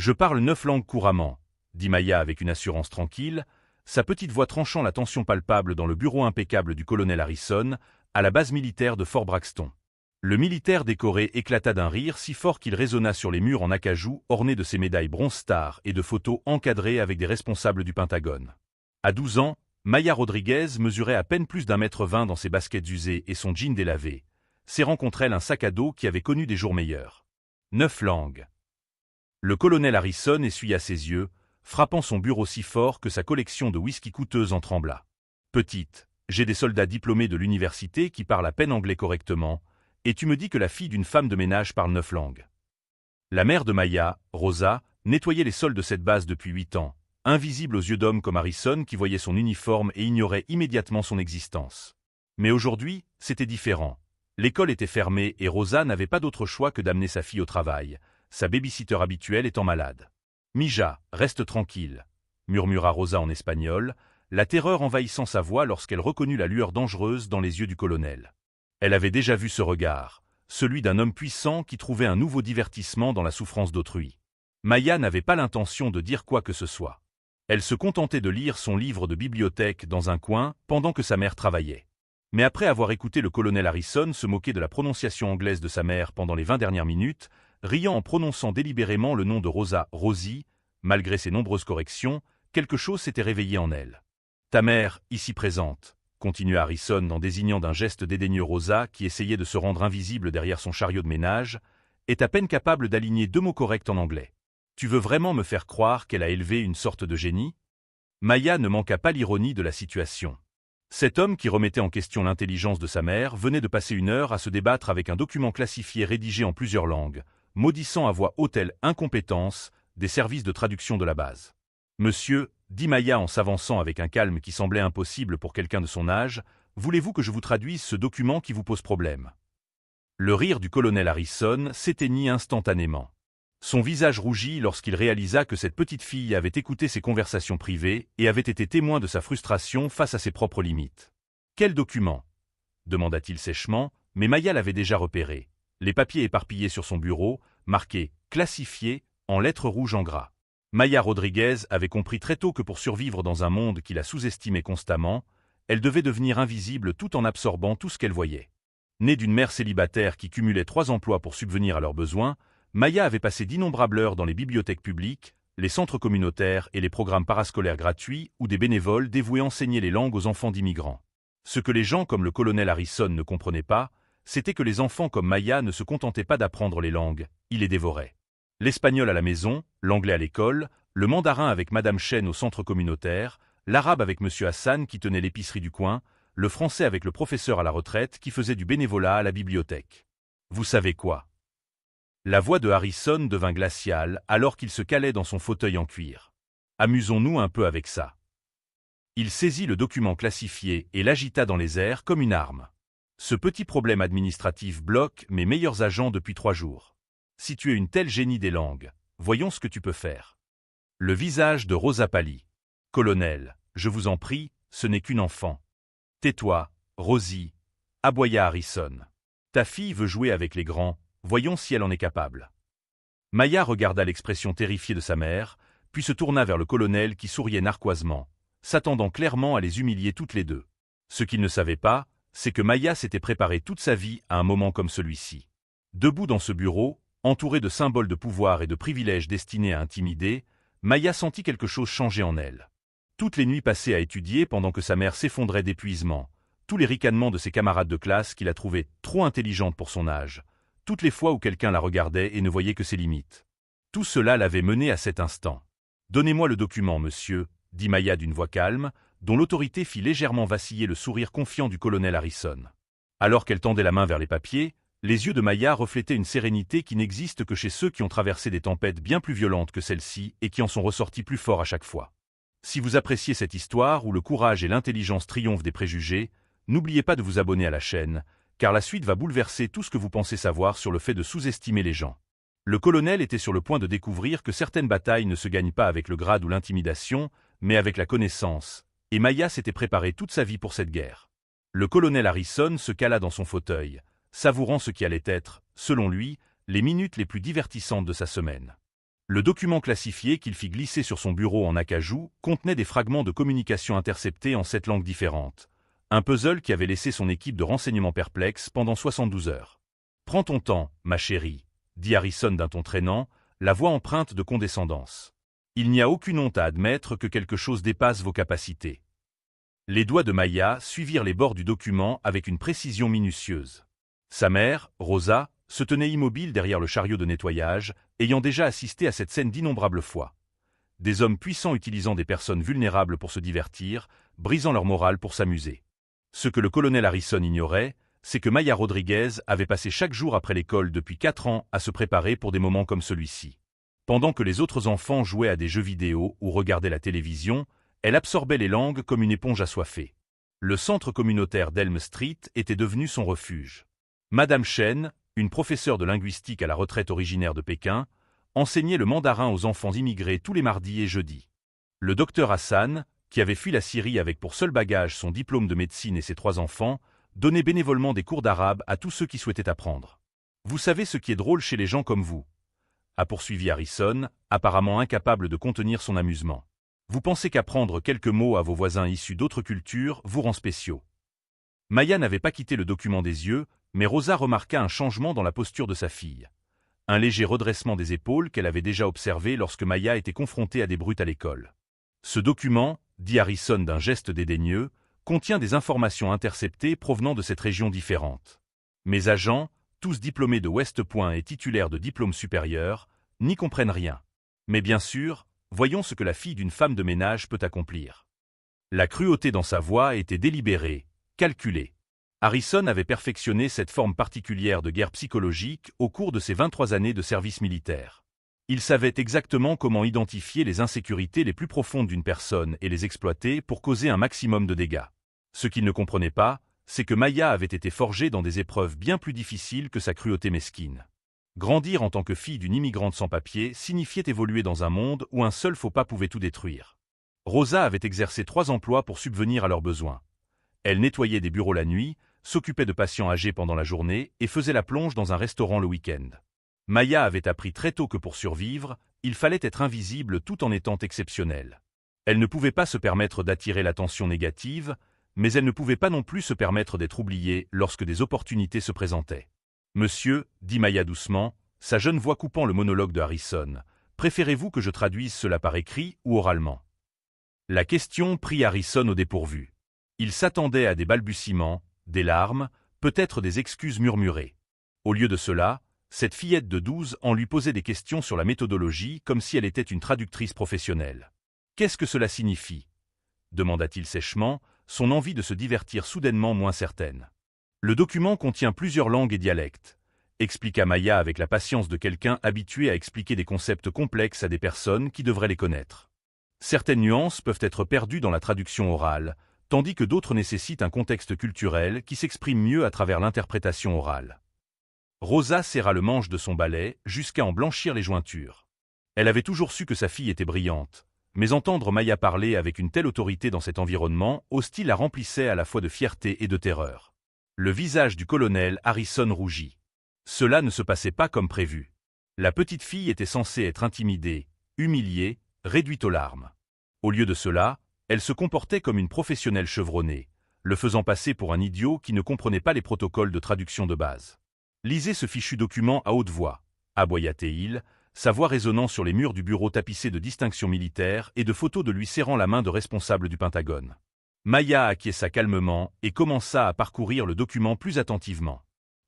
Je parle 9 langues couramment, dit Maya avec une assurance tranquille, sa petite voix tranchant la tension palpable dans le bureau impeccable du colonel Harrison, à la base militaire de Fort Braxton. Le militaire décoré éclata d'un rire si fort qu'il résonna sur les murs en acajou ornés de ses médailles Bronze Star et de photos encadrées avec des responsables du Pentagone. À 12 ans, Maya Rodriguez mesurait à peine plus d'1,20 m dans ses baskets usées et son jean délavé, serrant contre elle un sac à dos qui avait connu des jours meilleurs. 9 langues. Le colonel Harrison essuya ses yeux, frappant son bureau si fort que sa collection de whisky coûteuse en trembla. Petite, j'ai des soldats diplômés de l'université qui parlent à peine anglais correctement, et tu me dis que la fille d'une femme de ménage parle 9 langues. La mère de Maya, Rosa, nettoyait les sols de cette base depuis 8 ans, invisible aux yeux d'hommes comme Harrison qui voyait son uniforme et ignorait immédiatement son existence. Mais aujourd'hui, c'était différent. L'école était fermée et Rosa n'avait pas d'autre choix que d'amener sa fille au travail, sa baby-sitter habituelle étant malade. « Mija, reste tranquille », murmura Rosa en espagnol, la terreur envahissant sa voix lorsqu'elle reconnut la lueur dangereuse dans les yeux du colonel. Elle avait déjà vu ce regard, celui d'un homme puissant qui trouvait un nouveau divertissement dans la souffrance d'autrui. Maya n'avait pas l'intention de dire quoi que ce soit. Elle se contentait de lire son livre de bibliothèque dans un coin pendant que sa mère travaillait. Mais après avoir écouté le colonel Harrison se moquer de la prononciation anglaise de sa mère pendant les 20 dernières minutes, riant en prononçant délibérément le nom de Rosa, Rosie, malgré ses nombreuses corrections, quelque chose s'était réveillé en elle. « Ta mère, ici présente », continua Harrison en désignant d'un geste dédaigneux Rosa qui essayait de se rendre invisible derrière son chariot de ménage, est à peine capable d'aligner 2 mots corrects en anglais. Tu veux vraiment me faire croire qu'elle a élevé une sorte de génie ? Maya ne manqua pas l'ironie de la situation. Cet homme qui remettait en question l'intelligence de sa mère venait de passer 1 heure à se débattre avec un document classifié rédigé en plusieurs langues, maudissant à voix haute l'incompétence des services de traduction de la base. « Monsieur, dit Maya en s'avançant avec un calme qui semblait impossible pour quelqu'un de son âge, voulez-vous que je vous traduise ce document qui vous pose problème ?» Le rire du colonel Harrison s'éteignit instantanément. Son visage rougit lorsqu'il réalisa que cette petite fille avait écouté ses conversations privées et avait été témoin de sa frustration face à ses propres limites. « Quel document » demanda-t-il sèchement, mais Maya l'avait déjà repéré. Les papiers éparpillés sur son bureau, marqués « classifiés » en lettres rouges en gras. Maya Rodriguez avait compris très tôt que pour survivre dans un monde qui la sous-estimait constamment, elle devait devenir invisible tout en absorbant tout ce qu'elle voyait. Née d'une mère célibataire qui cumulait 3 emplois pour subvenir à leurs besoins, Maya avait passé d'innombrables heures dans les bibliothèques publiques, les centres communautaires et les programmes parascolaires gratuits où des bénévoles dévoués enseignaient les langues aux enfants d'immigrants. Ce que les gens comme le colonel Harrison ne comprenaient pas, c'était que les enfants comme Maya ne se contentaient pas d'apprendre les langues, ils les dévoraient. L'espagnol à la maison, l'anglais à l'école, le mandarin avec Madame Chen au centre communautaire, l'arabe avec Monsieur Hassan qui tenait l'épicerie du coin, le français avec le professeur à la retraite qui faisait du bénévolat à la bibliothèque. Vous savez quoi ? La voix de Harrison devint glaciale alors qu'il se calait dans son fauteuil en cuir. Amusons-nous un peu avec ça. Il saisit le document classifié et l'agita dans les airs comme une arme. Ce petit problème administratif bloque mes meilleurs agents depuis 3 jours. Si tu es une telle génie des langues, voyons ce que tu peux faire. Le visage de Rosa pâlit. Colonel, je vous en prie, ce n'est qu'une enfant. Tais-toi, Rosie, aboya Harrison. Ta fille veut jouer avec les grands, voyons si elle en est capable. Maya regarda l'expression terrifiée de sa mère, puis se tourna vers le colonel qui souriait narquoisement, s'attendant clairement à les humilier toutes les deux. Ce qu'il ne savait pas, c'est que Maya s'était préparée toute sa vie à un moment comme celui-ci. Debout dans ce bureau, entourée de symboles de pouvoir et de privilèges destinés à intimider, Maya sentit quelque chose changer en elle. Toutes les nuits passées à étudier pendant que sa mère s'effondrait d'épuisement, tous les ricanements de ses camarades de classe qui la trouvaient trop intelligente pour son âge, toutes les fois où quelqu'un la regardait et ne voyait que ses limites. Tout cela l'avait menée à cet instant. « Donnez-moi le document, monsieur », dit Maya d'une voix calme, dont l'autorité fit légèrement vaciller le sourire confiant du colonel Harrison. Alors qu'elle tendait la main vers les papiers, les yeux de Maya reflétaient une sérénité qui n'existe que chez ceux qui ont traversé des tempêtes bien plus violentes que celle-ci et qui en sont ressortis plus forts à chaque fois. Si vous appréciez cette histoire où le courage et l'intelligence triomphent des préjugés, n'oubliez pas de vous abonner à la chaîne, car la suite va bouleverser tout ce que vous pensez savoir sur le fait de sous-estimer les gens. Le colonel était sur le point de découvrir que certaines batailles ne se gagnent pas avec le grade ou l'intimidation, mais avec la connaissance, et Maya s'était préparée toute sa vie pour cette guerre. Le colonel Harrison se cala dans son fauteuil, savourant ce qui allait être, selon lui, les minutes les plus divertissantes de sa semaine. Le document classifié qu'il fit glisser sur son bureau en acajou contenait des fragments de communication interceptés en 7 langues différentes. Un puzzle qui avait laissé son équipe de renseignement perplexe pendant 72 heures. « Prends ton temps, ma chérie », dit Harrison d'un ton traînant, la voix empreinte de condescendance. « Il n'y a aucune honte à admettre que quelque chose dépasse vos capacités. » Les doigts de Maya suivirent les bords du document avec une précision minutieuse. Sa mère, Rosa, se tenait immobile derrière le chariot de nettoyage, ayant déjà assisté à cette scène d'innombrables fois. Des hommes puissants utilisant des personnes vulnérables pour se divertir, brisant leur morale pour s'amuser. Ce que le colonel Harrison ignorait, c'est que Maya Rodriguez avait passé chaque jour après l'école depuis 4 ans à se préparer pour des moments comme celui-ci. Pendant que les autres enfants jouaient à des jeux vidéo ou regardaient la télévision, elle absorbait les langues comme une éponge assoiffée. Le centre communautaire d'Elm Street était devenu son refuge. Madame Chen, une professeure de linguistique à la retraite originaire de Pékin, enseignait le mandarin aux enfants immigrés tous les mardis et jeudis. Le docteur Hassan, qui avait fui la Syrie avec pour seul bagage son diplôme de médecine et ses 3 enfants, donnait bénévolement des cours d'arabe à tous ceux qui souhaitaient apprendre. « Vous savez ce qui est drôle chez les gens comme vous » a poursuivi Harrison, apparemment incapable de contenir son amusement. « Vous pensez qu'apprendre quelques mots à vos voisins issus d'autres cultures vous rend spéciaux. » Maya n'avait pas quitté le document des yeux, mais Rosa remarqua un changement dans la posture de sa fille. Un léger redressement des épaules qu'elle avait déjà observé lorsque Maya était confrontée à des brutes à l'école. « Ce document, » dit Harrison d'un geste dédaigneux, contient des informations interceptées provenant de cette région différente. Mes agents, tous diplômés de West Point et titulaires de diplômes supérieurs, n'y comprennent rien. Mais bien sûr, voyons ce que la fille d'une femme de ménage peut accomplir. La cruauté dans sa voix était délibérée, calculée. Harrison avait perfectionné cette forme particulière de guerre psychologique au cours de ses 23 années de service militaire. Il savait exactement comment identifier les insécurités les plus profondes d'une personne et les exploiter pour causer un maximum de dégâts. Ce qu'il ne comprenait pas, c'est que Maya avait été forgée dans des épreuves bien plus difficiles que sa cruauté mesquine. Grandir en tant que fille d'une immigrante sans papier signifiait évoluer dans un monde où un seul faux pas pouvait tout détruire. Rosa avait exercé 3 emplois pour subvenir à leurs besoins. Elle nettoyait des bureaux la nuit, s'occupait de patients âgés pendant la journée et faisait la plonge dans un restaurant le week-end. Maya avait appris très tôt que pour survivre, il fallait être invisible tout en étant exceptionnelle. Elle ne pouvait pas se permettre d'attirer l'attention négative, mais elle ne pouvait pas non plus se permettre d'être oubliée lorsque des opportunités se présentaient. « Monsieur, » dit Maya doucement, sa jeune voix coupant le monologue de Harrison, « préférez-vous que je traduise cela par écrit ou oralement ?» La question prit Harrison au dépourvu. Il s'attendait à des balbutiements, des larmes, peut-être des excuses murmurées. Au lieu de cela, cette fillette de 12 ans lui posait des questions sur la méthodologie comme si elle était une traductrice professionnelle. « Qu'est-ce que cela signifie » demanda-t-il sèchement, son envie de se divertir soudainement moins certaine. « Le document contient plusieurs langues et dialectes, » expliqua Maya avec la patience de quelqu'un habitué à expliquer des concepts complexes à des personnes qui devraient les connaître. Certaines nuances peuvent être perdues dans la traduction orale, tandis que d'autres nécessitent un contexte culturel qui s'exprime mieux à travers l'interprétation orale. Rosa serra le manche de son balai jusqu'à en blanchir les jointures. Elle avait toujours su que sa fille était brillante, mais entendre Maya parler avec une telle autorité dans cet environnement hostile la remplissait à la fois de fierté et de terreur. Le visage du colonel Harrison rougit. Cela ne se passait pas comme prévu. La petite fille était censée être intimidée, humiliée, réduite aux larmes. Au lieu de cela, elle se comportait comme une professionnelle chevronnée, le faisant passer pour un idiot qui ne comprenait pas les protocoles de traduction de base. « Lisez ce fichu document à haute voix », aboya-t-il, sa voix résonnant sur les murs du bureau tapissé de distinctions militaires et de photos de lui serrant la main de responsable du Pentagone. Maya acquiesça calmement et commença à parcourir le document plus attentivement.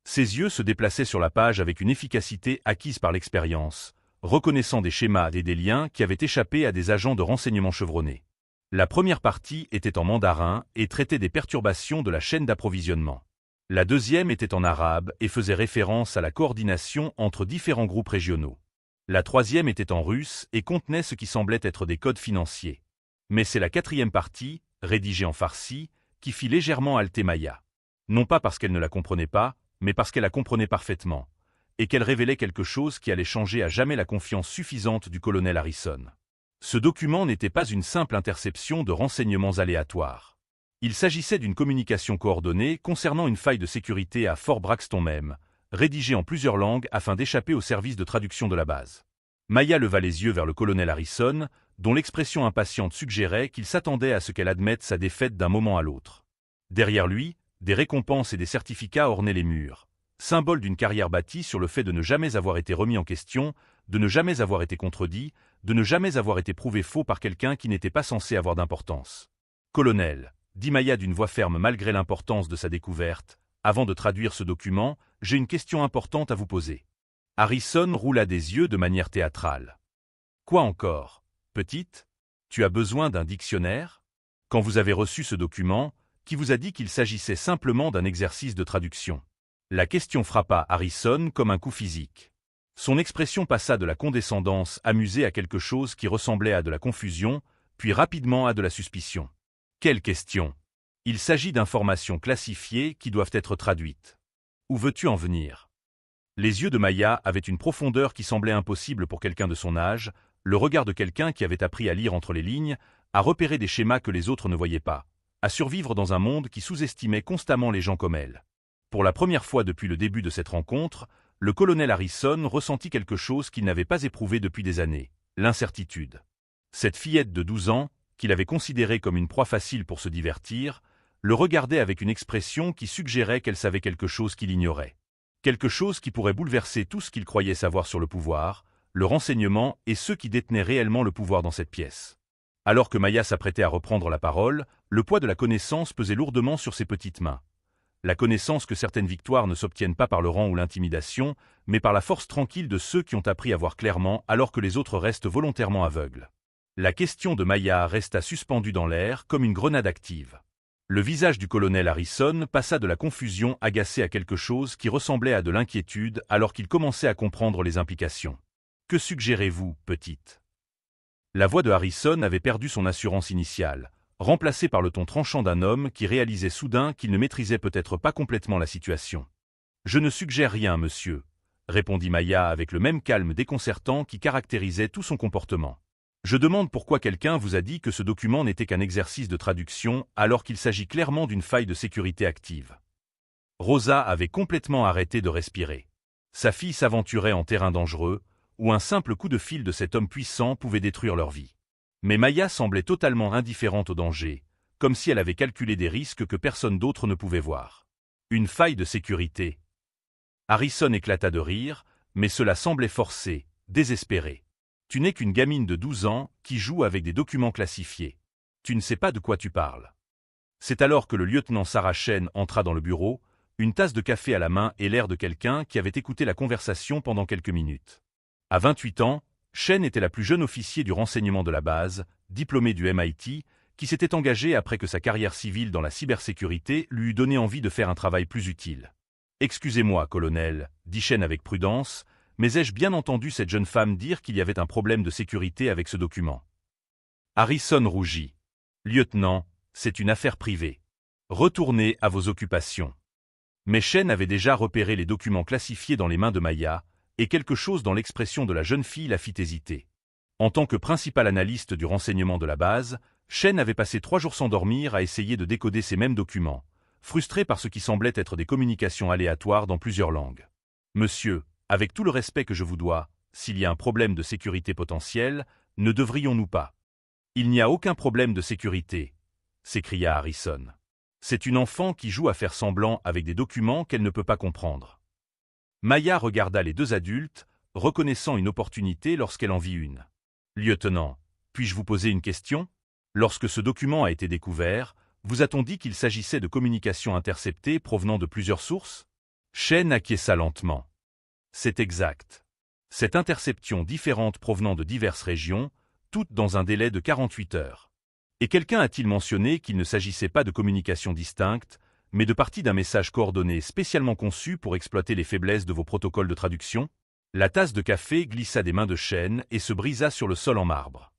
Ses yeux se déplaçaient sur la page avec une efficacité acquise par l'expérience, reconnaissant des schémas et des liens qui avaient échappé à des agents de renseignement chevronnés. La première partie était en mandarin et traitait des perturbations de la chaîne d'approvisionnement. La deuxième était en arabe et faisait référence à la coordination entre différents groupes régionaux. La troisième était en russe et contenait ce qui semblait être des codes financiers. Mais c'est la quatrième partie, rédigée en farsi, qui fit légèrement halter Maya. Non pas parce qu'elle ne la comprenait pas, mais parce qu'elle la comprenait parfaitement, et qu'elle révélait quelque chose qui allait changer à jamais la confiance suffisante du colonel Harrison. Ce document n'était pas une simple interception de renseignements aléatoires. Il s'agissait d'une communication coordonnée concernant une faille de sécurité à Fort Braxton même, rédigée en plusieurs langues afin d'échapper au service de traduction de la base. Maya leva les yeux vers le colonel Harrison, dont l'expression impatiente suggérait qu'il s'attendait à ce qu'elle admette sa défaite d'un moment à l'autre. Derrière lui, des récompenses et des certificats ornaient les murs, symbole d'une carrière bâtie sur le fait de ne jamais avoir été remis en question, de ne jamais avoir été contredit, de ne jamais avoir été prouvé faux par quelqu'un qui n'était pas censé avoir d'importance. « Colonel », dit Maya d'une voix ferme malgré l'importance de sa découverte, avant de traduire ce document, j'ai une question importante à vous poser. Harrison roula des yeux de manière théâtrale. Quoi encore, petite? Tu as besoin d'un dictionnaire? Quand vous avez reçu ce document, qui vous a dit qu'il s'agissait simplement d'un exercice de traduction? La question frappa Harrison comme un coup physique. Son expression passa de la condescendance amusée à quelque chose qui ressemblait à de la confusion, puis rapidement à de la suspicion. Quelle question? Il s'agit d'informations classifiées qui doivent être traduites. Où veux-tu en venir? Les yeux de Maya avaient une profondeur qui semblait impossible pour quelqu'un de son âge, le regard de quelqu'un qui avait appris à lire entre les lignes, à repérer des schémas que les autres ne voyaient pas, à survivre dans un monde qui sous-estimait constamment les gens comme elle. Pour la première fois depuis le début de cette rencontre, le colonel Harrison ressentit quelque chose qu'il n'avait pas éprouvé depuis des années, l'incertitude. Cette fillette de 12 ans, qu'il avait considérée comme une proie facile pour se divertir, le regardait avec une expression qui suggérait qu'elle savait quelque chose qu'il ignorait. Quelque chose qui pourrait bouleverser tout ce qu'il croyait savoir sur le pouvoir, le renseignement et ceux qui détenaient réellement le pouvoir dans cette pièce. Alors que Maya s'apprêtait à reprendre la parole, le poids de la connaissance pesait lourdement sur ses petites mains. La connaissance que certaines victoires ne s'obtiennent pas par le rang ou l'intimidation, mais par la force tranquille de ceux qui ont appris à voir clairement alors que les autres restent volontairement aveugles. La question de Maya resta suspendue dans l'air comme une grenade active. Le visage du colonel Harrison passa de la confusion agacée à quelque chose qui ressemblait à de l'inquiétude alors qu'il commençait à comprendre les implications. « Que suggérez-vous, petite ?» La voix de Harrison avait perdu son assurance initiale, remplacée par le ton tranchant d'un homme qui réalisait soudain qu'il ne maîtrisait peut-être pas complètement la situation. « Je ne suggère rien, monsieur », répondit Maya avec le même calme déconcertant qui caractérisait tout son comportement. Je demande pourquoi quelqu'un vous a dit que ce document n'était qu'un exercice de traduction alors qu'il s'agit clairement d'une faille de sécurité active. Rosa avait complètement arrêté de respirer. Sa fille s'aventurait en terrain dangereux, où un simple coup de fil de cet homme puissant pouvait détruire leur vie. Mais Maya semblait totalement indifférente au danger, comme si elle avait calculé des risques que personne d'autre ne pouvait voir. Une faille de sécurité. Harrison éclata de rire, mais cela semblait forcé, désespéré. Tu n'es qu'une gamine de 12 ans qui joue avec des documents classifiés. Tu ne sais pas de quoi tu parles. C'est alors que le lieutenant Sarah Chen entra dans le bureau, une tasse de café à la main et l'air de quelqu'un qui avait écouté la conversation pendant quelques minutes. À 28 ans, Chen était la plus jeune officier du renseignement de la base, diplômée du MIT, qui s'était engagée après que sa carrière civile dans la cybersécurité lui eût donné envie de faire un travail plus utile. « Excusez-moi, colonel », dit Chen avec prudence, mais ai-je bien entendu cette jeune femme dire qu'il y avait un problème de sécurité avec ce document? Harrison rougit. Lieutenant, c'est une affaire privée. Retournez à vos occupations. Mais Chen avait déjà repéré les documents classifiés dans les mains de Maya, et quelque chose dans l'expression de la jeune fille la fit hésiter. En tant que principal analyste du renseignement de la base, Chen avait passé 3 jours sans dormir à essayer de décoder ces mêmes documents, frustré par ce qui semblait être des communications aléatoires dans plusieurs langues. Monsieur, avec tout le respect que je vous dois, s'il y a un problème de sécurité potentiel, ne devrions-nous pas? Il n'y a aucun problème de sécurité, s'écria Harrison. C'est une enfant qui joue à faire semblant avec des documents qu'elle ne peut pas comprendre. Maya regarda les 2 adultes, reconnaissant une opportunité lorsqu'elle en vit une. Lieutenant, puis-je vous poser une question? Lorsque ce document a été découvert, vous a-t-on dit qu'il s'agissait de communications interceptées provenant de plusieurs sources? Chen acquiesça lentement. C'est exact. Cette interception différente provenant de diverses régions, toutes dans un délai de 48 heures. Et quelqu'un a-t-il mentionné qu'il ne s'agissait pas de communications distinctes, mais de partie d'un message coordonné spécialement conçu pour exploiter les faiblesses de vos protocoles de traduction? La tasse de café glissa des mains de Chen et se brisa sur le sol en marbre.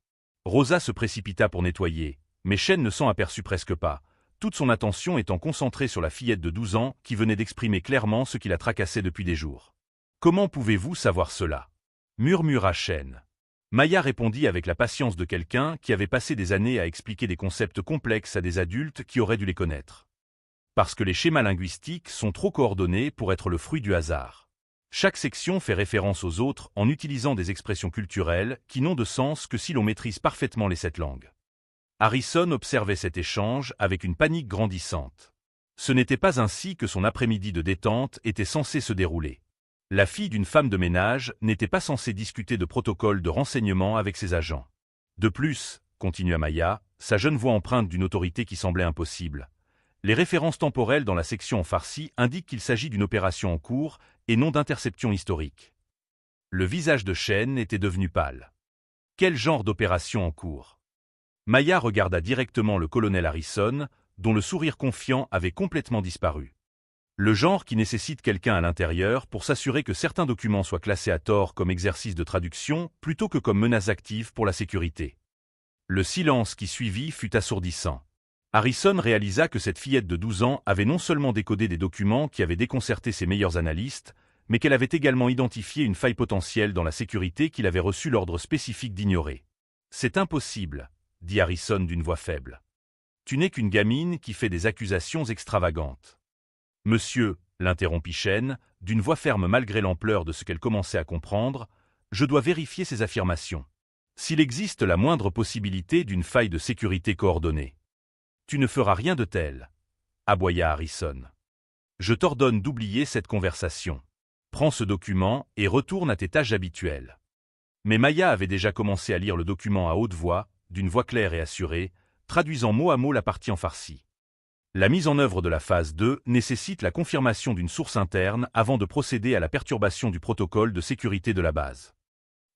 Rosa se précipita pour nettoyer, mais Chen ne s'en aperçut presque pas, toute son attention étant concentrée sur la fillette de 12 ans qui venait d'exprimer clairement ce qui la tracassait depuis des jours. « Comment pouvez-vous savoir cela » murmura Chen. Maya répondit avec la patience de quelqu'un qui avait passé des années à expliquer des concepts complexes à des adultes qui auraient dû les connaître. Parce que les schémas linguistiques sont trop coordonnés pour être le fruit du hasard. Chaque section fait référence aux autres en utilisant des expressions culturelles qui n'ont de sens que si l'on maîtrise parfaitement les 7 langues. Harrison observait cet échange avec une panique grandissante. Ce n'était pas ainsi que son après-midi de détente était censé se dérouler. La fille d'une femme de ménage n'était pas censée discuter de protocoles de renseignement avec ses agents. De plus, continua Maya, sa jeune voix empreinte d'une autorité qui semblait impossible. Les références temporelles dans la section en farsi indiquent qu'il s'agit d'une opération en cours et non d'interception historique. Le visage de Shen était devenu pâle. Quel genre d'opération en cours? Maya regarda directement le colonel Harrison, dont le sourire confiant avait complètement disparu. Le genre qui nécessite quelqu'un à l'intérieur pour s'assurer que certains documents soient classés à tort comme exercice de traduction plutôt que comme menace active pour la sécurité. Le silence qui suivit fut assourdissant. Harrison réalisa que cette fillette de 12 ans avait non seulement décodé des documents qui avaient déconcerté ses meilleurs analystes, mais qu'elle avait également identifié une faille potentielle dans la sécurité qu'il avait reçu l'ordre spécifique d'ignorer. « C'est impossible », dit Harrison d'une voix faible. « Tu n'es qu'une gamine qui fait des accusations extravagantes. » « Monsieur, » l'interrompit Shen, d'une voix ferme malgré l'ampleur de ce qu'elle commençait à comprendre, « je dois vérifier ces affirmations. S'il existe la moindre possibilité d'une faille de sécurité coordonnée. » « Tu ne feras rien de tel, » aboya Harrison. « Je t'ordonne d'oublier cette conversation. Prends ce document et retourne à tes tâches habituelles. » Mais Maya avait déjà commencé à lire le document à haute voix, d'une voix claire et assurée, traduisant mot à mot la partie en farsi. La mise en œuvre de la phase 2 nécessite la confirmation d'une source interne avant de procéder à la perturbation du protocole de sécurité de la base.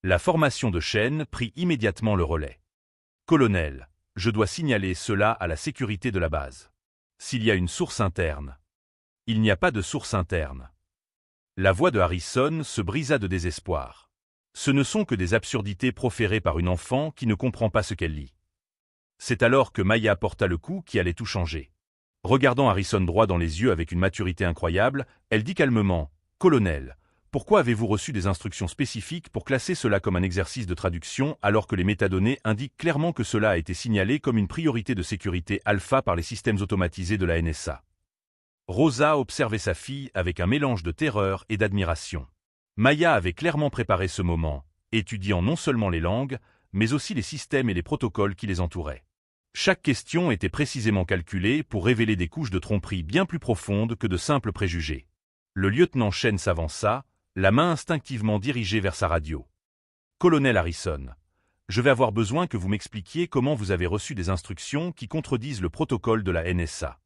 La formation de Shen prit immédiatement le relais. « Colonel, je dois signaler cela à la sécurité de la base. S'il y a une source interne. » « Il n'y a pas de source interne. » La voix de Harrison se brisa de désespoir. Ce ne sont que des absurdités proférées par une enfant qui ne comprend pas ce qu'elle lit. C'est alors que Maya porta le coup qui allait tout changer. Regardant Harrison droit dans les yeux avec une maturité incroyable, elle dit calmement « Colonel, pourquoi avez-vous reçu des instructions spécifiques pour classer cela comme un exercice de traduction alors que les métadonnées indiquent clairement que cela a été signalé comme une priorité de sécurité alpha par les systèmes automatisés de la NSA ?» Rosa observait sa fille avec un mélange de terreur et d'admiration. Maya avait clairement préparé ce moment, étudiant non seulement les langues, mais aussi les systèmes et les protocoles qui les entouraient. Chaque question était précisément calculée pour révéler des couches de tromperie bien plus profondes que de simples préjugés. Le lieutenant Shen s'avança, la main instinctivement dirigée vers sa radio. « Colonel Harrison, je vais avoir besoin que vous m'expliquiez comment vous avez reçu des instructions qui contredisent le protocole de la NSA. »«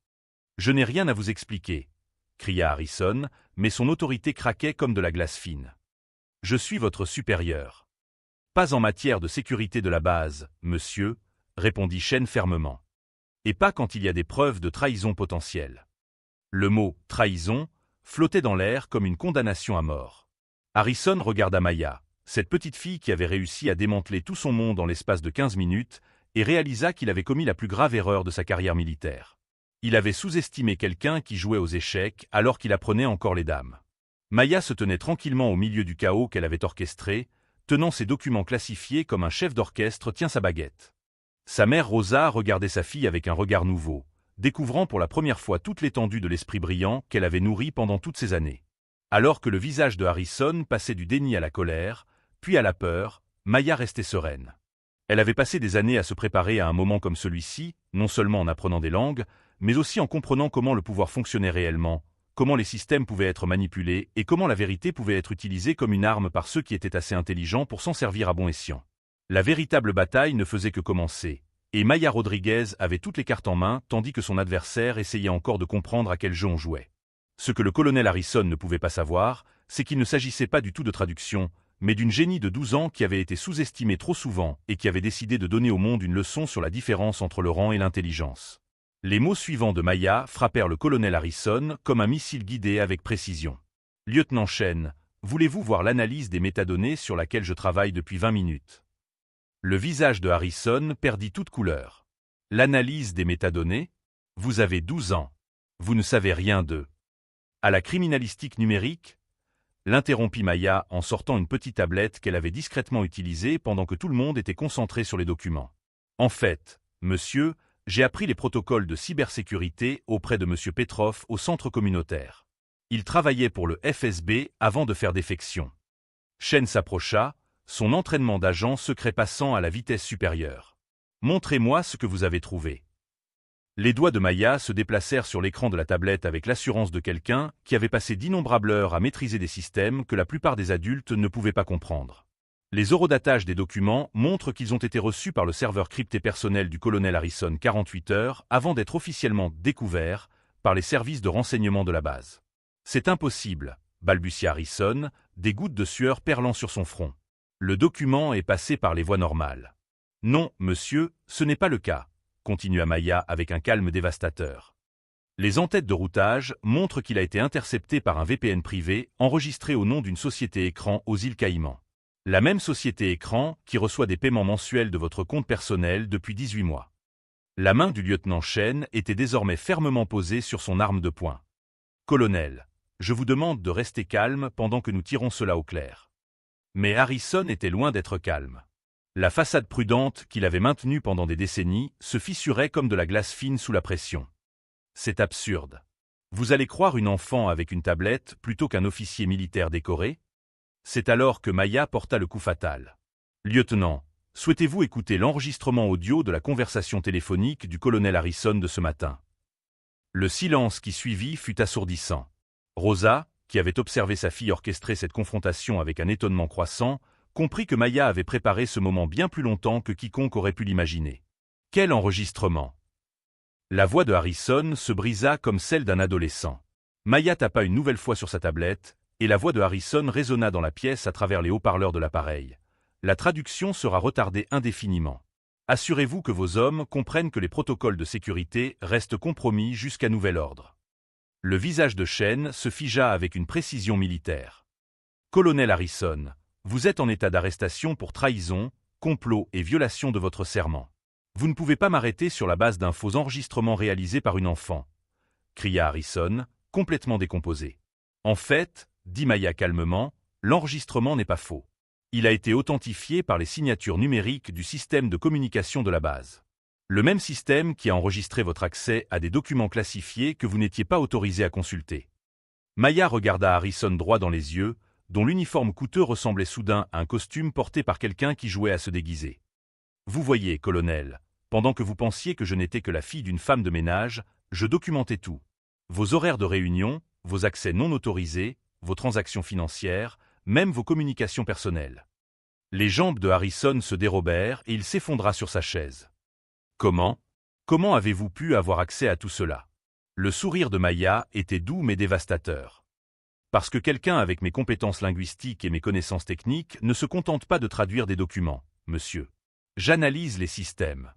Je n'ai rien à vous expliquer, » cria Harrison, mais son autorité craquait comme de la glace fine. « Je suis votre supérieur. »« Pas en matière de sécurité de la base, monsieur, » répondit Shen fermement. « Et pas quand il y a des preuves de trahison potentielle. » Le mot « trahison » flottait dans l'air comme une condamnation à mort. Harrison regarda Maya, cette petite fille qui avait réussi à démanteler tout son monde en l'espace de 15 minutes, et réalisa qu'il avait commis la plus grave erreur de sa carrière militaire. Il avait sous-estimé quelqu'un qui jouait aux échecs alors qu'il apprenait encore les dames. Maya se tenait tranquillement au milieu du chaos qu'elle avait orchestré, tenant ses documents classifiés comme un chef d'orchestre tient sa baguette. Sa mère Rosa regardait sa fille avec un regard nouveau, découvrant pour la première fois toute l'étendue de l'esprit brillant qu'elle avait nourri pendant toutes ces années. Alors que le visage de Harrison passait du déni à la colère, puis à la peur, Maya restait sereine. Elle avait passé des années à se préparer à un moment comme celui-ci, non seulement en apprenant des langues, mais aussi en comprenant comment le pouvoir fonctionnait réellement, comment les systèmes pouvaient être manipulés et comment la vérité pouvait être utilisée comme une arme par ceux qui étaient assez intelligents pour s'en servir à bon escient. La véritable bataille ne faisait que commencer, et Maya Rodriguez avait toutes les cartes en main tandis que son adversaire essayait encore de comprendre à quel jeu on jouait. Ce que le colonel Harrison ne pouvait pas savoir, c'est qu'il ne s'agissait pas du tout de traduction, mais d'une génie de 12 ans qui avait été sous-estimée trop souvent et qui avait décidé de donner au monde une leçon sur la différence entre le rang et l'intelligence. Les mots suivants de Maya frappèrent le colonel Harrison comme un missile guidé avec précision. « Lieutenant Shen, voulez-vous voir l'analyse des métadonnées sur laquelle je travaille depuis 20 minutes ?» Le visage de Harrison perdit toute couleur. « L'analyse des métadonnées ? Vous avez 12 ans. Vous ne savez rien d'eux. » « À la criminalistique numérique ?» l'interrompit Maya en sortant une petite tablette qu'elle avait discrètement utilisée pendant que tout le monde était concentré sur les documents. « En fait, monsieur, j'ai appris les protocoles de cybersécurité auprès de monsieur Petrov au centre communautaire. Il travaillait pour le FSB avant de faire défection. Shen s'approcha, son entraînement d'agent secret passant à la vitesse supérieure. Montrez-moi ce que vous avez trouvé. Les doigts de Maya se déplacèrent sur l'écran de la tablette avec l'assurance de quelqu'un qui avait passé d'innombrables heures à maîtriser des systèmes que la plupart des adultes ne pouvaient pas comprendre. Les eurodatages des documents montrent qu'ils ont été reçus par le serveur crypté personnel du colonel Harrison 48 heures avant d'être officiellement découverts par les services de renseignement de la base. C'est impossible, balbutia Harrison, des gouttes de sueur perlant sur son front. Le document est passé par les voies normales. Non, monsieur, ce n'est pas le cas, continua Maya avec un calme dévastateur. Les entêtes de routage montrent qu'il a été intercepté par un VPN privé enregistré au nom d'une société écran aux îles Caïmans. La même société écran qui reçoit des paiements mensuels de votre compte personnel depuis 18 mois. La main du lieutenant Shen était désormais fermement posée sur son arme de poing. Colonel, je vous demande de rester calme pendant que nous tirons cela au clair. Mais Harrison était loin d'être calme. La façade prudente qu'il avait maintenue pendant des décennies se fissurait comme de la glace fine sous la pression. C'est absurde. Vous allez croire une enfant avec une tablette plutôt qu'un officier militaire décoré? C'est alors que Maya porta le coup fatal. Lieutenant, souhaitez-vous écouter l'enregistrement audio de la conversation téléphonique du colonel Harrison de ce matin? Le silence qui suivit fut assourdissant. Rosa, qui avait observé sa fille orchestrer cette confrontation avec un étonnement croissant, comprit que Maya avait préparé ce moment bien plus longtemps que quiconque aurait pu l'imaginer. Quel enregistrement! La voix de Harrison se brisa comme celle d'un adolescent. Maya tapa une nouvelle fois sur sa tablette, et la voix de Harrison résonna dans la pièce à travers les haut-parleurs de l'appareil. La traduction sera retardée indéfiniment. Assurez-vous que vos hommes comprennent que les protocoles de sécurité restent compromis jusqu'à nouvel ordre. Le visage de Shen se figea avec une précision militaire. Colonel Harrison, vous êtes en état d'arrestation pour trahison, complot et violation de votre serment. Vous ne pouvez pas m'arrêter sur la base d'un faux enregistrement réalisé par une enfant, cria Harrison, complètement décomposé. En fait, dit Maya calmement, l'enregistrement n'est pas faux. Il a été authentifié par les signatures numériques du système de communication de la base. Le même système qui a enregistré votre accès à des documents classifiés que vous n'étiez pas autorisé à consulter. Maya regarda Harrison droit dans les yeux, dont l'uniforme coûteux ressemblait soudain à un costume porté par quelqu'un qui jouait à se déguiser. Vous voyez, colonel, pendant que vous pensiez que je n'étais que la fille d'une femme de ménage, je documentais tout. Vos horaires de réunion, vos accès non autorisés, vos transactions financières, même vos communications personnelles. Les jambes de Harrison se dérobèrent et il s'effondra sur sa chaise. Comment avez-vous pu avoir accès à tout cela? Le sourire de Maya était doux mais dévastateur. Parce que quelqu'un avec mes compétences linguistiques et mes connaissances techniques ne se contente pas de traduire des documents, monsieur. J'analyse les systèmes.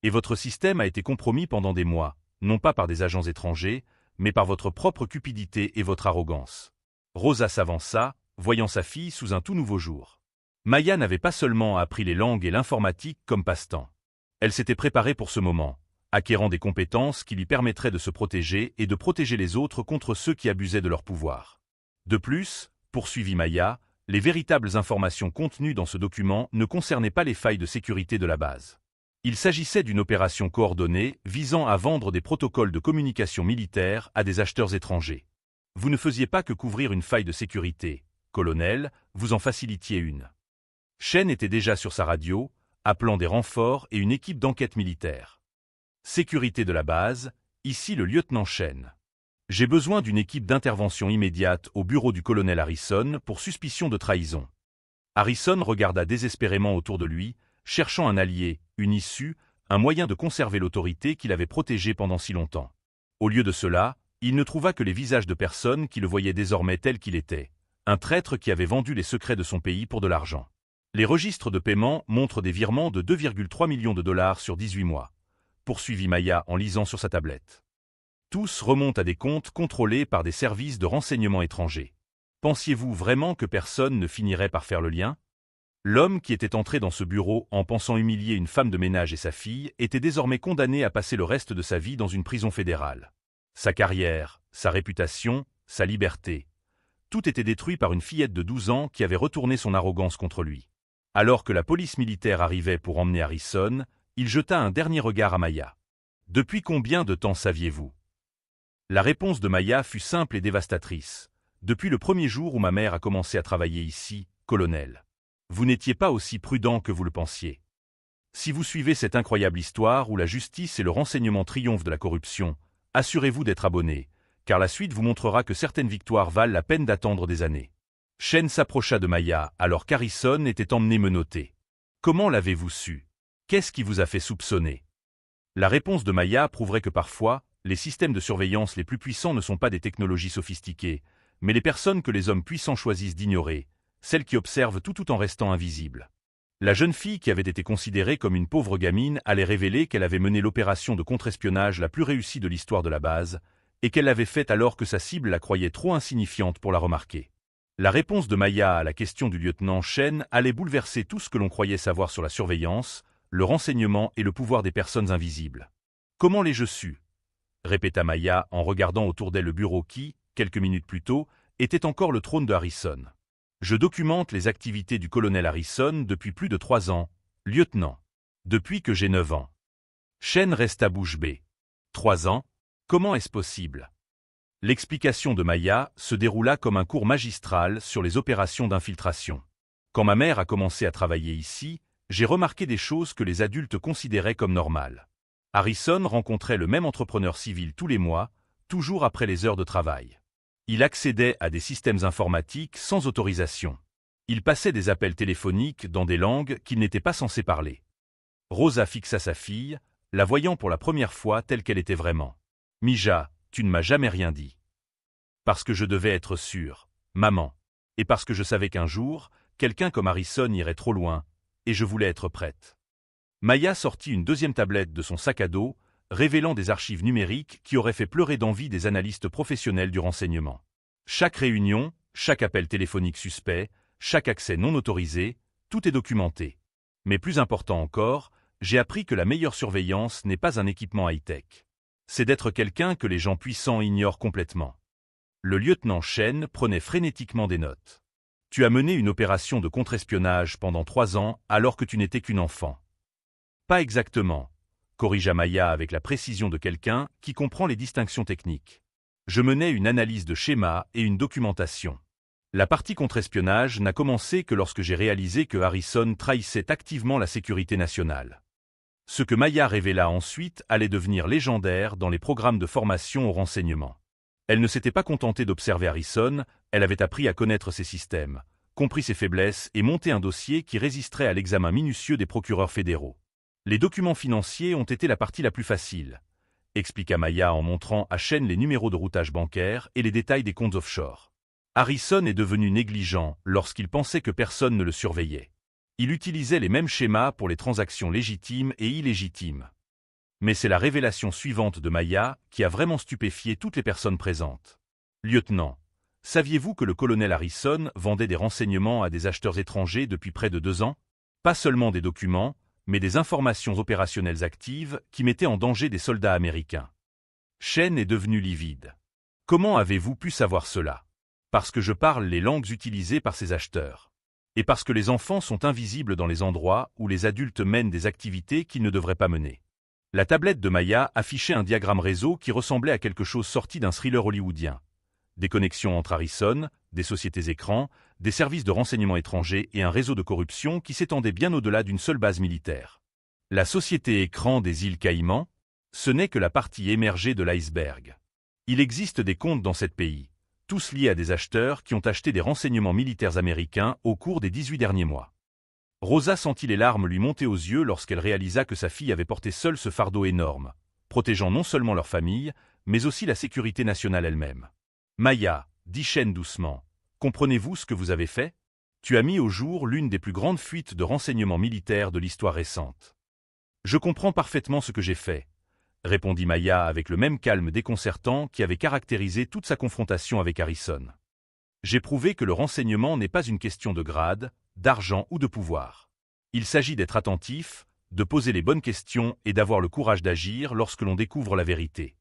Et votre système a été compromis pendant des mois, non pas par des agents étrangers, mais par votre propre cupidité et votre arrogance. Rosa s'avança, voyant sa fille sous un tout nouveau jour. Maya n'avait pas seulement appris les langues et l'informatique comme passe-temps. Elle s'était préparée pour ce moment, acquérant des compétences qui lui permettraient de se protéger et de protéger les autres contre ceux qui abusaient de leur pouvoir. De plus, poursuivit Maya, les véritables informations contenues dans ce document ne concernaient pas les failles de sécurité de la base. Il s'agissait d'une opération coordonnée visant à vendre des protocoles de communication militaire à des acheteurs étrangers. Vous ne faisiez pas que couvrir une faille de sécurité, colonel, vous en facilitiez une. Shen était déjà sur sa radio, appelant des renforts et une équipe d'enquête militaire. Sécurité de la base, ici le lieutenant Shen. J'ai besoin d'une équipe d'intervention immédiate au bureau du colonel Harrison pour suspicion de trahison. Harrison regarda désespérément autour de lui, cherchant un allié, une issue, un moyen de conserver l'autorité qu'il avait protégée pendant si longtemps. Au lieu de cela, il ne trouva que les visages de personnes qui le voyaient désormais tel qu'il était, un traître qui avait vendu les secrets de son pays pour de l'argent. Les registres de paiement montrent des virements de 2,3 millions de dollars sur 18 mois, poursuivit Maya en lisant sur sa tablette. Tous remontent à des comptes contrôlés par des services de renseignement étrangers. Pensiez-vous vraiment que personne ne finirait par faire le lien? L'homme qui était entré dans ce bureau en pensant humilier une femme de ménage et sa fille était désormais condamné à passer le reste de sa vie dans une prison fédérale. Sa carrière, sa réputation, sa liberté. Tout était détruit par une fillette de 12 ans qui avait retourné son arrogance contre lui. Alors que la police militaire arrivait pour emmener Harrison, il jeta un dernier regard à Maya. Depuis combien de temps saviez-vous? La réponse de Maya fut simple et dévastatrice. Depuis le premier jour où ma mère a commencé à travailler ici, colonel. Vous n'étiez pas aussi prudent que vous le pensiez. Si vous suivez cette incroyable histoire où la justice et le renseignement triomphent de la corruption, assurez-vous d'être abonné, car la suite vous montrera que certaines victoires valent la peine d'attendre des années. Shen s'approcha de Maya alors qu'Harrison était emmené menotté. Comment l'avez-vous su? Qu'est-ce qui vous a fait soupçonner? La réponse de Maya prouverait que parfois, les systèmes de surveillance les plus puissants ne sont pas des technologies sophistiquées, mais les personnes que les hommes puissants choisissent d'ignorer, celles qui observent tout en restant invisibles. La jeune fille qui avait été considérée comme une pauvre gamine allait révéler qu'elle avait mené l'opération de contre-espionnage la plus réussie de l'histoire de la base, et qu'elle l'avait faite alors que sa cible la croyait trop insignifiante pour la remarquer. La réponse de Maya à la question du lieutenant Shen allait bouleverser tout ce que l'on croyait savoir sur la surveillance, le renseignement et le pouvoir des personnes invisibles. Comment l'ai-je su? Répéta Maya en regardant autour d'elle le bureau qui, quelques minutes plus tôt, était encore le trône de Harrison. Je documente les activités du colonel Harrison depuis plus de 3 ans, lieutenant. Depuis que j'ai 9 ans. Shen resta bouche bée. 3 ans? Comment est-ce possible? L'explication de Maya se déroula comme un cours magistral sur les opérations d'infiltration. Quand ma mère a commencé à travailler ici, j'ai remarqué des choses que les adultes considéraient comme normales. Harrison rencontrait le même entrepreneur civil tous les mois, toujours après les heures de travail. Il accédait à des systèmes informatiques sans autorisation. Il passait des appels téléphoniques dans des langues qu'il n'était pas censé parler. Rosa fixa sa fille, la voyant pour la première fois telle qu'elle était vraiment. « Mija, tu ne m'as jamais rien dit. » Parce que je devais être sûr, maman. Et parce que je savais qu'un jour, quelqu'un comme Harrison irait trop loin, et je voulais être prête. Maya sortit une deuxième tablette de son sac à dos, révélant des archives numériques qui auraient fait pleurer d'envie des analystes professionnels du renseignement. Chaque réunion, chaque appel téléphonique suspect, chaque accès non autorisé, tout est documenté. Mais plus important encore, j'ai appris que la meilleure surveillance n'est pas un équipement high-tech. C'est d'être quelqu'un que les gens puissants ignorent complètement. Le lieutenant Shen prenait frénétiquement des notes. Tu as mené une opération de contre-espionnage pendant 3 ans alors que tu n'étais qu'une enfant. Pas exactement, corrigea Maya avec la précision de quelqu'un qui comprend les distinctions techniques. Je menais une analyse de schéma et une documentation. La partie contre-espionnage n'a commencé que lorsque j'ai réalisé que Harrison trahissait activement la sécurité nationale. Ce que Maya révéla ensuite allait devenir légendaire dans les programmes de formation au renseignement. Elle ne s'était pas contentée d'observer Harrison, elle avait appris à connaître ses systèmes, compris ses faiblesses et monté un dossier qui résisterait à l'examen minutieux des procureurs fédéraux. Les documents financiers ont été la partie la plus facile, expliqua Maya en montrant à Shen les numéros de routage bancaire et les détails des comptes offshore. Harrison est devenu négligent lorsqu'il pensait que personne ne le surveillait. Il utilisait les mêmes schémas pour les transactions légitimes et illégitimes. Mais c'est la révélation suivante de Maya qui a vraiment stupéfié toutes les personnes présentes. Lieutenant, saviez-vous que le colonel Harrison vendait des renseignements à des acheteurs étrangers depuis près de 2 ans? Pas seulement des documents, mais des informations opérationnelles actives qui mettaient en danger des soldats américains. Shen est devenu livide. Comment avez-vous pu savoir cela? Parce que je parle les langues utilisées par ces acheteurs. Et parce que les enfants sont invisibles dans les endroits où les adultes mènent des activités qu'ils ne devraient pas mener. La tablette de Maya affichait un diagramme réseau qui ressemblait à quelque chose sorti d'un thriller hollywoodien. Des connexions entre Harrison, des sociétés écrans, des services de renseignement étrangers et un réseau de corruption qui s'étendait bien au-delà d'une seule base militaire. La société écran des îles Caïmans, ce n'est que la partie émergée de l'iceberg. Il existe des comptes dans ce pays, tous liés à des acheteurs qui ont acheté des renseignements militaires américains au cours des 18 derniers mois. Rosa sentit les larmes lui monter aux yeux lorsqu'elle réalisa que sa fille avait porté seule ce fardeau énorme, protégeant non seulement leur famille, mais aussi la sécurité nationale elle-même. Maya, dit Shen doucement, comprenez-vous ce que vous avez fait? Tu as mis au jour l'une des plus grandes fuites de renseignements militaires de l'histoire récente. Je comprends parfaitement ce que j'ai fait, répondit Maya avec le même calme déconcertant qui avait caractérisé toute sa confrontation avec Harrison. J'ai prouvé que le renseignement n'est pas une question de grade, d'argent ou de pouvoir. Il s'agit d'être attentif, de poser les bonnes questions et d'avoir le courage d'agir lorsque l'on découvre la vérité.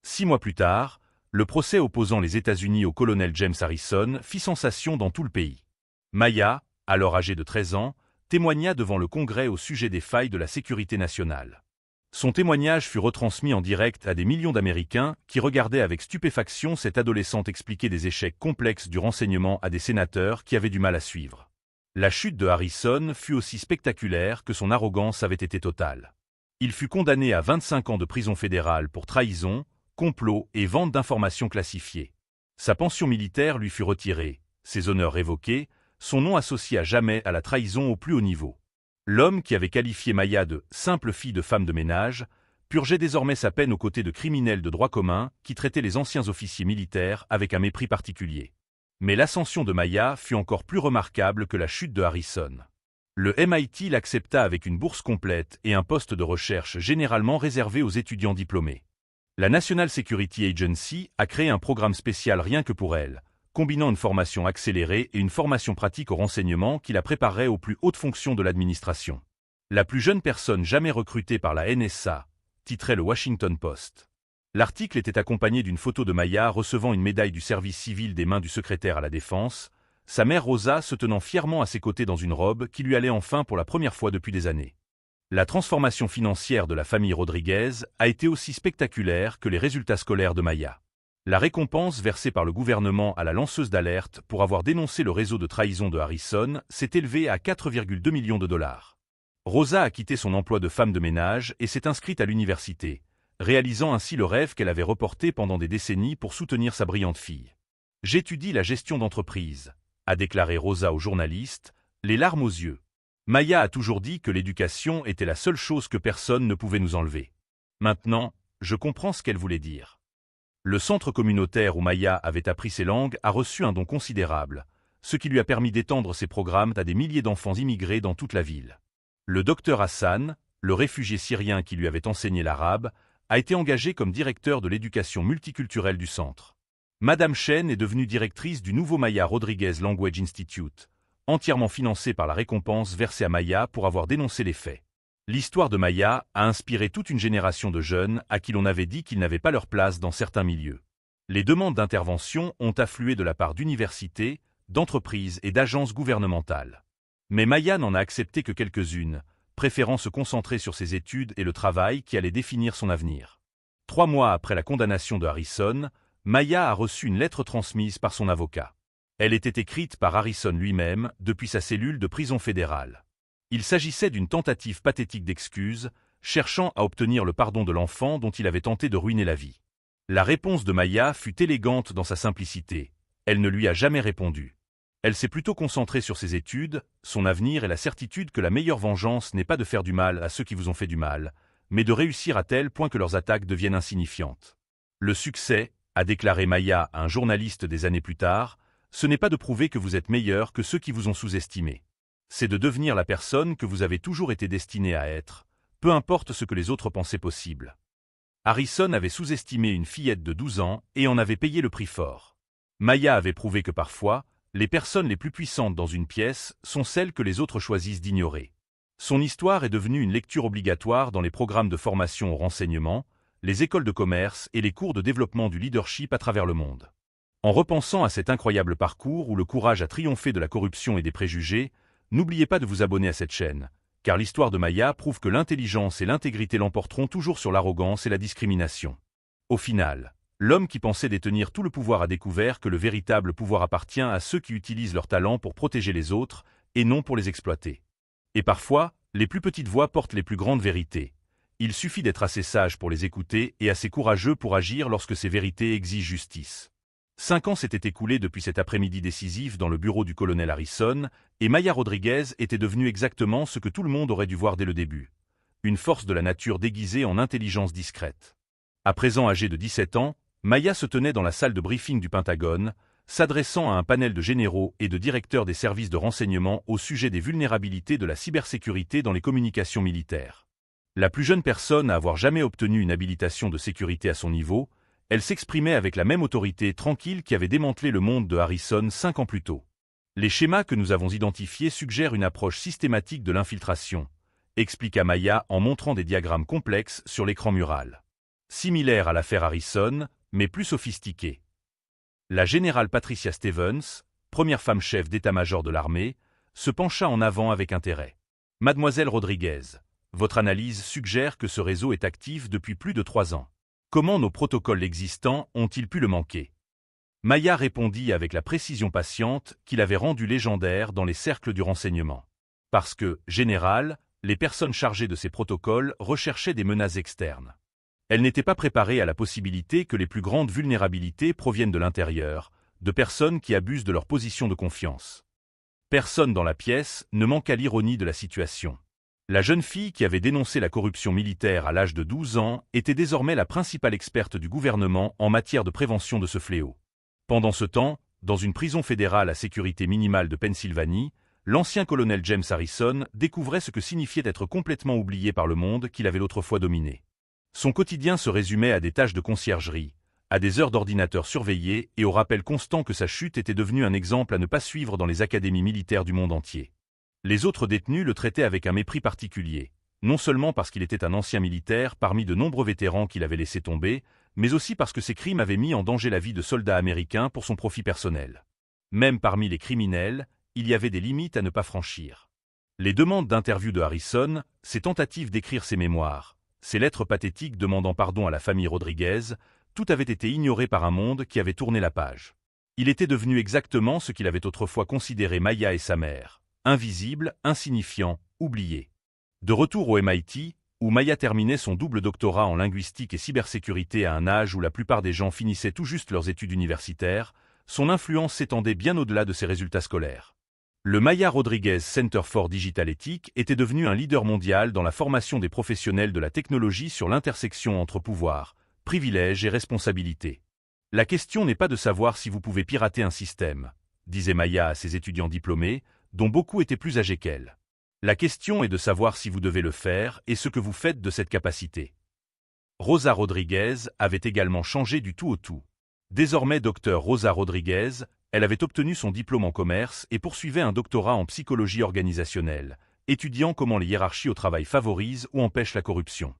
6 mois plus tard, le procès opposant les États-Unis au colonel James Harrison fit sensation dans tout le pays. Maya, alors âgée de 13 ans, témoigna devant le Congrès au sujet des failles de la sécurité nationale. Son témoignage fut retransmis en direct à des millions d'Américains qui regardaient avec stupéfaction cette adolescente expliquer des échecs complexes du renseignement à des sénateurs qui avaient du mal à suivre. La chute de Harrison fut aussi spectaculaire que son arrogance avait été totale. Il fut condamné à 25 ans de prison fédérale pour trahison, complot et vente d'informations classifiées. Sa pension militaire lui fut retirée, ses honneurs révoqués, son nom associé à jamais à la trahison au plus haut niveau. L'homme qui avait qualifié Maya de « simple fille de femme de ménage » purgeait désormais sa peine aux côtés de criminels de droit commun qui traitaient les anciens officiers militaires avec un mépris particulier. Mais l'ascension de Maya fut encore plus remarquable que la chute de Harrison. Le MIT l'accepta avec une bourse complète et un poste de recherche généralement réservé aux étudiants diplômés. La National Security Agency a créé un programme spécial rien que pour elle, combinant une formation accélérée et une formation pratique au renseignement qui la préparerait aux plus hautes fonctions de l'administration. La plus jeune personne jamais recrutée par la NSA, titrait le Washington Post. L'article était accompagné d'une photo de Maya recevant une médaille du service civil des mains du secrétaire à la Défense, sa mère Rosa se tenant fièrement à ses côtés dans une robe qui lui allait enfin pour la première fois depuis des années. La transformation financière de la famille Rodriguez a été aussi spectaculaire que les résultats scolaires de Maya. La récompense versée par le gouvernement à la lanceuse d'alerte pour avoir dénoncé le réseau de trahison de Harrison s'est élevée à 4,2 millions de dollars. Rosa a quitté son emploi de femme de ménage et s'est inscrite à l'université, réalisant ainsi le rêve qu'elle avait reporté pendant des décennies pour soutenir sa brillante fille. « J'étudie la gestion d'entreprise », a déclaré Rosa aux journalistes, les larmes aux yeux. Maya a toujours dit que l'éducation était la seule chose que personne ne pouvait nous enlever. Maintenant, je comprends ce qu'elle voulait dire. Le centre communautaire où Maya avait appris ces langues a reçu un don considérable, ce qui lui a permis d'étendre ses programmes à des milliers d'enfants immigrés dans toute la ville. Le docteur Hassan, le réfugié syrien qui lui avait enseigné l'arabe, a été engagé comme directeur de l'éducation multiculturelle du centre. Madame Chen est devenue directrice du nouveau Maya Rodriguez Language Institute, entièrement financé par la récompense versée à Maya pour avoir dénoncé les faits. L'histoire de Maya a inspiré toute une génération de jeunes à qui l'on avait dit qu'ils n'avaient pas leur place dans certains milieux. Les demandes d'intervention ont afflué de la part d'universités, d'entreprises et d'agences gouvernementales. Mais Maya n'en a accepté que quelques-unes, préférant se concentrer sur ses études et le travail qui allait définir son avenir. 3 mois après la condamnation de Harrison, Maya a reçu une lettre transmise par son avocat. Elle était écrite par Harrison lui-même depuis sa cellule de prison fédérale. Il s'agissait d'une tentative pathétique d'excuse, cherchant à obtenir le pardon de l'enfant dont il avait tenté de ruiner la vie. La réponse de Maya fut élégante dans sa simplicité. Elle ne lui a jamais répondu. Elle s'est plutôt concentrée sur ses études, son avenir et la certitude que la meilleure vengeance n'est pas de faire du mal à ceux qui vous ont fait du mal, mais de réussir à tel point que leurs attaques deviennent insignifiantes. Le succès, a déclaré Maya à un journaliste des années plus tard, ce n'est pas de prouver que vous êtes meilleur que ceux qui vous ont sous-estimé. C'est de devenir la personne que vous avez toujours été destiné à être, peu importe ce que les autres pensaient possible. Harrison avait sous-estimé une fillette de 12 ans et en avait payé le prix fort. Maya avait prouvé que parfois, les personnes les plus puissantes dans une pièce sont celles que les autres choisissent d'ignorer. Son histoire est devenue une lecture obligatoire dans les programmes de formation au renseignement, les écoles de commerce et les cours de développement du leadership à travers le monde. En repensant à cet incroyable parcours où le courage a triomphé de la corruption et des préjugés, n'oubliez pas de vous abonner à cette chaîne, car l'histoire de Maya prouve que l'intelligence et l'intégrité l'emporteront toujours sur l'arrogance et la discrimination. Au final, l'homme qui pensait détenir tout le pouvoir a découvert que le véritable pouvoir appartient à ceux qui utilisent leur talent pour protéger les autres, et non pour les exploiter. Et parfois, les plus petites voix portent les plus grandes vérités. Il suffit d'être assez sage pour les écouter et assez courageux pour agir lorsque ces vérités exigent justice. 5 ans s'étaient écoulés depuis cet après-midi décisif dans le bureau du colonel Harrison, et Maya Rodriguez était devenue exactement ce que tout le monde aurait dû voir dès le début. Une force de la nature déguisée en intelligence discrète. À présent âgée de 17 ans, Maya se tenait dans la salle de briefing du Pentagone, s'adressant à un panel de généraux et de directeurs des services de renseignement au sujet des vulnérabilités de la cybersécurité dans les communications militaires. La plus jeune personne à avoir jamais obtenu une habilitation de sécurité à son niveau, elle s'exprimait avec la même autorité tranquille qui avait démantelé le monde de Harrison 5 ans plus tôt. Les schémas que nous avons identifiés suggèrent une approche systématique de l'infiltration, expliqua Maya en montrant des diagrammes complexes sur l'écran mural. Similaire à l'affaire Harrison, mais plus sophistiquée. La générale Patricia Stevens, première femme chef d'état-major de l'armée, se pencha en avant avec intérêt. Mademoiselle Rodriguez, votre analyse suggère que ce réseau est actif depuis plus de 3 ans. Comment nos protocoles existants ont-ils pu le manquer? Maya répondit avec la précision patiente qu'il avait rendue légendaire dans les cercles du renseignement. Parce que, général, les personnes chargées de ces protocoles recherchaient des menaces externes. Elles n'étaient pas préparées à la possibilité que les plus grandes vulnérabilités proviennent de l'intérieur, de personnes qui abusent de leur position de confiance. Personne dans la pièce ne manqua l'ironie de la situation. La jeune fille qui avait dénoncé la corruption militaire à l'âge de 12 ans était désormais la principale experte du gouvernement en matière de prévention de ce fléau. Pendant ce temps, dans une prison fédérale à sécurité minimale de Pennsylvanie, l'ancien colonel James Harrison découvrait ce que signifiait être complètement oublié par le monde qu'il avait autrefois dominé. Son quotidien se résumait à des tâches de conciergerie, à des heures d'ordinateur surveillées et au rappel constant que sa chute était devenue un exemple à ne pas suivre dans les académies militaires du monde entier. Les autres détenus le traitaient avec un mépris particulier, non seulement parce qu'il était un ancien militaire parmi de nombreux vétérans qu'il avait laissé tomber, mais aussi parce que ses crimes avaient mis en danger la vie de soldats américains pour son profit personnel. Même parmi les criminels, il y avait des limites à ne pas franchir. Les demandes d'interview de Harrison, ses tentatives d'écrire ses mémoires, ses lettres pathétiques demandant pardon à la famille Rodriguez, tout avait été ignoré par un monde qui avait tourné la page. Il était devenu exactement ce qu'il avait autrefois considéré Maya et sa mère, invisible, insignifiant, oublié. De retour au MIT, où Maya terminait son double doctorat en linguistique et cybersécurité à un âge où la plupart des gens finissaient tout juste leurs études universitaires, son influence s'étendait bien au-delà de ses résultats scolaires. Le Maya Rodriguez Center for Digital Ethics était devenu un leader mondial dans la formation des professionnels de la technologie sur l'intersection entre pouvoir, privilèges et responsabilités. La question n'est pas de savoir si vous pouvez pirater un système, disait Maya à ses étudiants diplômés, dont beaucoup étaient plus âgés qu'elle. La question est de savoir si vous devez le faire et ce que vous faites de cette capacité. Rosa Rodriguez avait également changé du tout au tout. Désormais docteur Rosa Rodriguez, elle avait obtenu son diplôme en commerce et poursuivait un doctorat en psychologie organisationnelle, étudiant comment les hiérarchies au travail favorisent ou empêchent la corruption.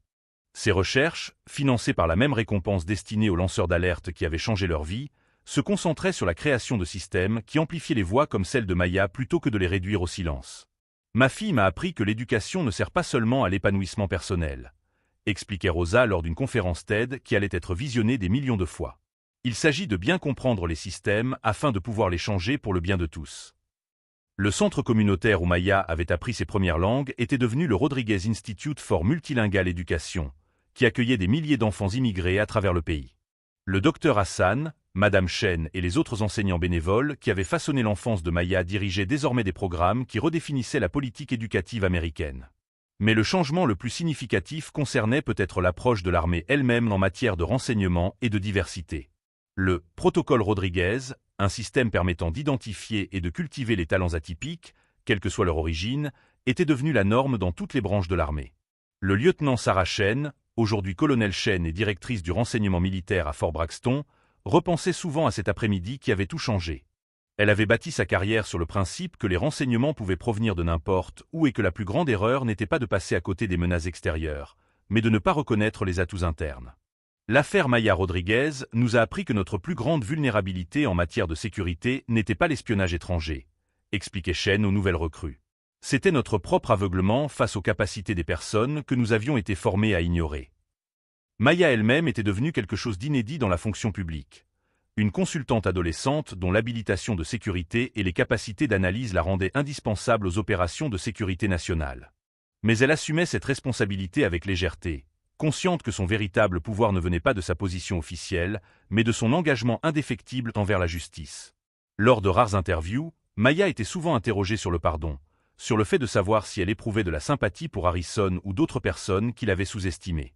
Ces recherches, financées par la même récompense destinée aux lanceurs d'alerte qui avaient changé leur vie, se concentraient sur la création de systèmes qui amplifiaient les voix comme celle de Maya plutôt que de les réduire au silence. Ma fille m'a appris que l'éducation ne sert pas seulement à l'épanouissement personnel, expliquait Rosa lors d'une conférence TED qui allait être visionnée des millions de fois. Il s'agit de bien comprendre les systèmes afin de pouvoir les changer pour le bien de tous. Le centre communautaire où Maya avait appris ses premières langues était devenu le Rodriguez Institute for Multilingual Education, qui accueillait des milliers d'enfants immigrés à travers le pays. Le docteur Hassan, Madame Chen et les autres enseignants bénévoles qui avaient façonné l'enfance de Maya dirigeaient désormais des programmes qui redéfinissaient la politique éducative américaine. Mais le changement le plus significatif concernait peut-être l'approche de l'armée elle-même en matière de renseignement et de diversité. Le « protocole Rodriguez », un système permettant d'identifier et de cultiver les talents atypiques, quelle que soit leur origine, était devenu la norme dans toutes les branches de l'armée. Le lieutenant Sarah Chen, aujourd'hui colonel Chen et directrice du renseignement militaire à Fort Braxton, repensait souvent à cet après-midi qui avait tout changé. Elle avait bâti sa carrière sur le principe que les renseignements pouvaient provenir de n'importe où et que la plus grande erreur n'était pas de passer à côté des menaces extérieures, mais de ne pas reconnaître les atouts internes. L'affaire Maya Rodriguez nous a appris que notre plus grande vulnérabilité en matière de sécurité n'était pas l'espionnage étranger, expliquait Chen aux nouvelles recrues. C'était notre propre aveuglement face aux capacités des personnes que nous avions été formés à ignorer. Maya elle-même était devenue quelque chose d'inédit dans la fonction publique. Une consultante adolescente dont l'habilitation de sécurité et les capacités d'analyse la rendaient indispensable aux opérations de sécurité nationale. Mais elle assumait cette responsabilité avec légèreté, consciente que son véritable pouvoir ne venait pas de sa position officielle, mais de son engagement indéfectible envers la justice. Lors de rares interviews, Maya était souvent interrogée sur le pardon, sur le fait de savoir si elle éprouvait de la sympathie pour Harrison ou d'autres personnes qu'il avait sous-estimées.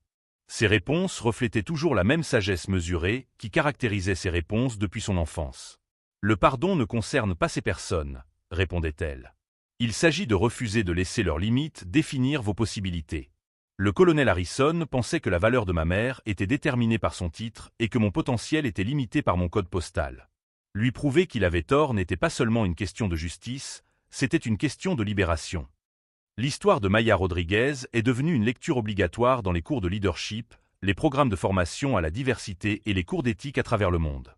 Ses réponses reflétaient toujours la même sagesse mesurée qui caractérisait ses réponses depuis son enfance. « Le pardon ne concerne pas ces personnes », répondait-elle. « Il s'agit de refuser de laisser leurs limites définir vos possibilités. Le colonel Harrison pensait que la valeur de ma mère était déterminée par son titre et que mon potentiel était limité par mon code postal. Lui prouver qu'il avait tort n'était pas seulement une question de justice, c'était une question de libération. » L'histoire de Maya Rodriguez est devenue une lecture obligatoire dans les cours de leadership, les programmes de formation à la diversité et les cours d'éthique à travers le monde.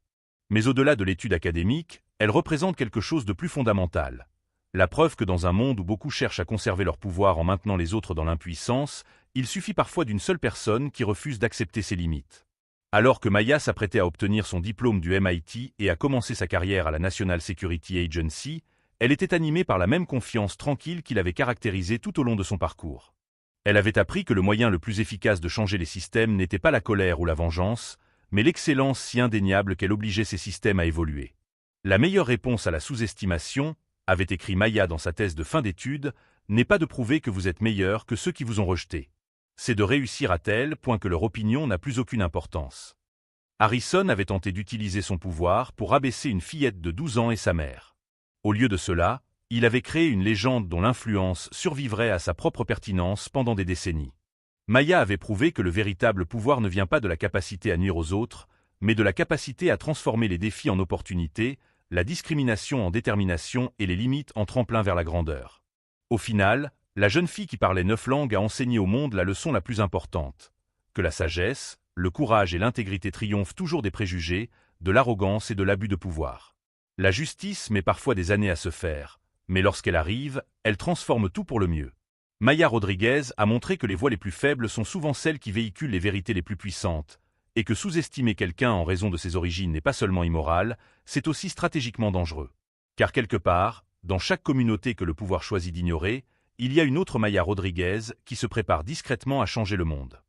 Mais au-delà de l'étude académique, elle représente quelque chose de plus fondamental. La preuve que dans un monde où beaucoup cherchent à conserver leur pouvoir en maintenant les autres dans l'impuissance, il suffit parfois d'une seule personne qui refuse d'accepter ses limites. Alors que Maya s'apprêtait à obtenir son diplôme du MIT et à commencer sa carrière à la National Security Agency, elle était animée par la même confiance tranquille qui l'avait caractérisée tout au long de son parcours. Elle avait appris que le moyen le plus efficace de changer les systèmes n'était pas la colère ou la vengeance, mais l'excellence si indéniable qu'elle obligeait ces systèmes à évoluer. La meilleure réponse à la sous-estimation, avait écrit Maya dans sa thèse de fin d'études, n'est pas de prouver que vous êtes meilleur que ceux qui vous ont rejeté. C'est de réussir à tel point que leur opinion n'a plus aucune importance. Harrison avait tenté d'utiliser son pouvoir pour abaisser une fillette de 12 ans et sa mère. Au lieu de cela, il avait créé une légende dont l'influence survivrait à sa propre pertinence pendant des décennies. Maya avait prouvé que le véritable pouvoir ne vient pas de la capacité à nuire aux autres, mais de la capacité à transformer les défis en opportunités, la discrimination en détermination et les limites en tremplin vers la grandeur. Au final, la jeune fille qui parlait 9 langues a enseigné au monde la leçon la plus importante, que la sagesse, le courage et l'intégrité triomphent toujours des préjugés, de l'arrogance et de l'abus de pouvoir. La justice met parfois des années à se faire, mais lorsqu'elle arrive, elle transforme tout pour le mieux. Maya Rodriguez a montré que les voix les plus faibles sont souvent celles qui véhiculent les vérités les plus puissantes, et que sous-estimer quelqu'un en raison de ses origines n'est pas seulement immoral, c'est aussi stratégiquement dangereux. Car quelque part, dans chaque communauté que le pouvoir choisit d'ignorer, il y a une autre Maya Rodriguez qui se prépare discrètement à changer le monde.